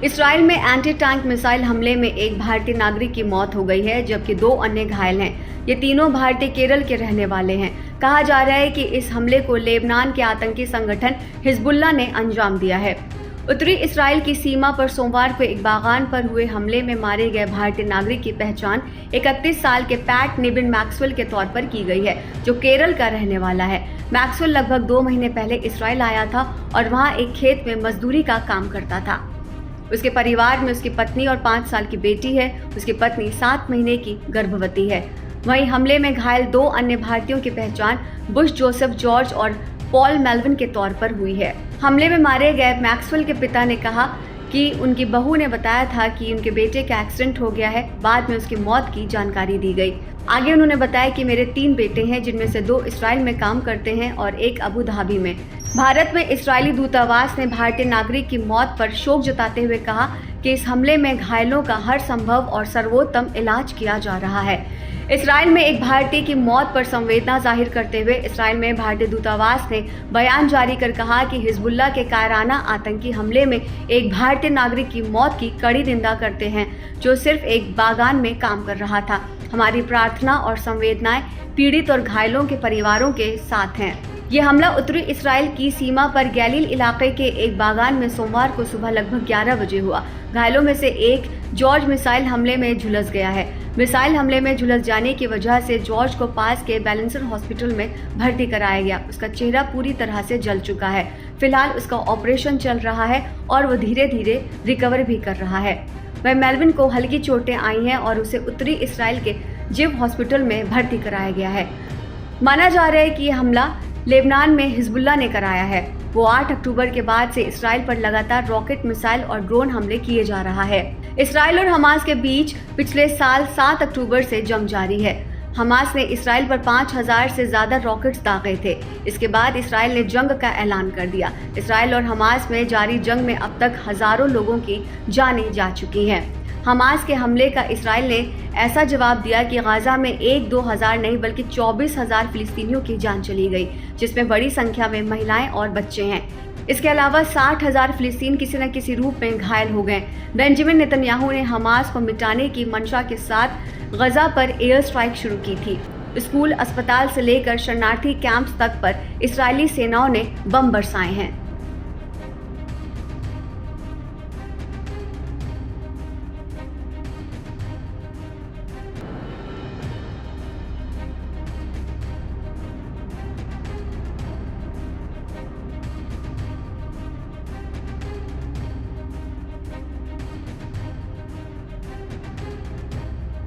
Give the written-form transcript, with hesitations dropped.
Israel में anti tank missile हमले में एक भारतीय नागरिक की मौत हो गई है, जबकि 2 अन्य घायल हैं। ये तीनों भारतीय केरल के रहने वाले हैं। कहा जा रहा है कि इस हमले को लेबनान के आतंकी संगठन हिजबुल्लाह ने अंजाम दिया है। उत्तरी इसराइल की सीमा पर सोमवार को एक बागान पर हुए हमले में मारे गए भारतीय नागरिक की पहचान 31 साल के पैट निबिन मैक्सवेल के तौर पर की गई है, जो केरल का रहने वाला है। मैक्सवेल लगभग 2 महीने पहले इसराइल आया था और वहां एक खेत में मजदूरी का काम करता था। उसके परिवार में उसकी पत्नी और 5 साल की बेटी है। उसकी पत्नी 7 महीने की गर्भवती है। वहीं हमले में घायल 2 अन्य भारतीयों की पहचान बुश जोसेफ जॉर्ज और पॉल मेल्विन के तौर पर हुई है। हमले में मारे गए मैक्सवेल के पिता ने कहा कि उनकी बहू ने बताया था कि उनके बेटे का एक्सीडेंट हो गया है। बाद में उसकी मौत की जानकारी दी गई। आगे उन्होंने बताया कि मेरे 3 बेटे हैं, जिनमें से 2 इसराइल में काम करते हैं और एक अबू धाबी में। भारत में इसराइली दूतावास ने भारतीय नागरिक की मौत पर शोक जताते हुए कहा कि इस हमले में घायलों का हर संभव और सर्वोत्तम इलाज किया जा रहा है। इसराइल में एक भारतीय की मौत पर संवेदना जाहिर करते हुए इसराइल में भारतीय दूतावास ने बयान जारी कर कहा कि हिजबुल्लाह के कायराना आतंकी हमले में एक भारतीय नागरिक की मौत की कड़ी निंदा करते हैं, जो सिर्फ एक बागान में काम कर रहा था। हमारी प्रार्थना और संवेदनाएं पीड़ित और घायलों के परिवारों के साथ हैं। ये हमला उत्तरी इसराइल की सीमा पर गैलील इलाके के एक बागान में सोमवार को सुबह लगभग 11 बजे हुआ। घायलों में से एक जॉर्ज मिसाइल हमले में झुलस गया है। मिसाइल हमले में झुलस जाने की वजह से जॉर्ज को पास के बैलेंसर हॉस्पिटल में भर्ती कराया गया। उसका चेहरा पूरी तरह से जल चुका है। फिलहाल उसका ऑपरेशन चल रहा है और वो धीरे धीरे रिकवर भी कर रहा है। वह मेल्विन को हल्की चोटें आई हैं और उसे उत्तरी इसराइल के जिव हॉस्पिटल में भर्ती कराया गया है। माना जा रहा है कि यह हमला लेबनान में हिजबुल्लाह ने कराया है। वो 8 अक्टूबर के बाद से इसराइल पर लगातार रॉकेट, मिसाइल और ड्रोन हमले किए जा रहा है। इसराइल और हमास के बीच पिछले साल 7 अक्टूबर से जंग जारी है। हमास ने इसराइल पर 5000 से ज्यादा रॉकेट्स दागे थे। इसके बाद इसराइल ने जंग का ऐलान कर दिया। इसराइल और हमास में जारी जंग में अब तक हजारों लोगों की जानें जा चुकी हैं। हमास के हमले का इसराइल ने ऐसा जवाब दिया कि गाजा में 1-2 हज़ार नहीं बल्कि 24,000 फिलिस्तीनियों की जान चली गई, जिसमें बड़ी संख्या में महिलाएं और बच्चे हैं। इसके अलावा 60,000 फिलिस्तीन किसी न किसी रूप में घायल हो गए। बेंजामिन नेतन्याहू ने हमास को मिटाने की मंशा के साथ गजा पर एयर स्ट्राइक शुरू की थी। स्कूल, अस्पताल से लेकर शरणार्थी कैंप्स तक पर इसराइली सेनाओं ने बम बरसाए हैं।